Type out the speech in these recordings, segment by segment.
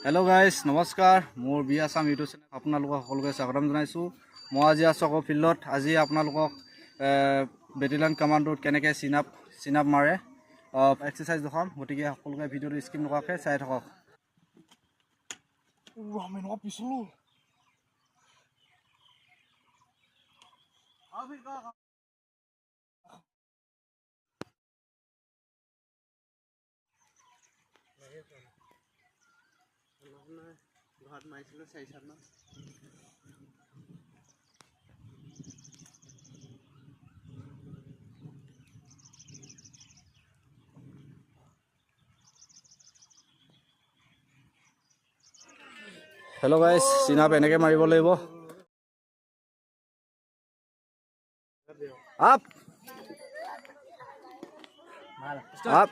hello guys नमस्कार मोर B Assam YouTube channel আপোনালোকক সকলোকে স্বাগতম জনাইছো মই আজি আছো আকৌ ফিল্ডত আজি আপোনালোকক বেটেলিয়ন কমান্ডোত কেনেকৈ চিন আপ মাৰে এক্সাৰসাইজ দেখাম গতিকে সকলোকে ভিডিওটো স্কিপ নকৰাকৈ চাই থাকক আমি ন পিছলো ঘাট মাৰিছিলো 4-7 মান हेलो गाइस चिन अप এনেকৈ মাৰিব লাগিব up up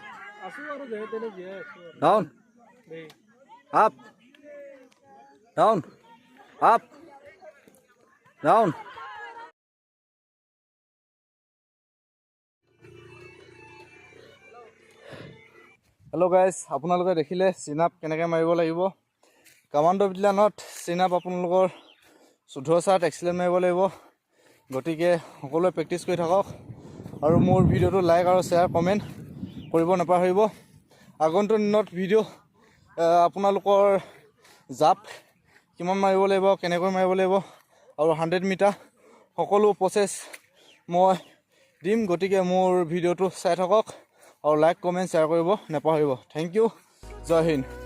down up down up down hello guys আপোনালোকে দেখিলে চিন আপ কেনেকৈ মাৰিব লাগিব কমান্ডো বিটলানত চিন আপ আপোনালোকৰ 14 এক্সিলেন্ট মাৰিব লাগিব গতিকে সকলোৱে প্ৰেক্টিছ কৰি থাকক আৰু মোৰ ভিডিওটো লাইক আৰু শ্বেয়াৰ কমেন্ট কৰিব নাপাহৰিব আগন্তুক দিনত ভিডিও আপোনালোকৰ জাপ কিমান মাৰিব লাগিব কেনেকৈ মাৰিব লাগিব আৰু 100 মিটাৰ সকলো প্ৰসেস মই দিম গতিকে মোৰ ভিডিওটো চাই থাকক আৰু লাইক কমেন্ট শ্বেয়াৰ কৰিব নাপাহৰিব থ্যাংক ইউ জয় হিন্দ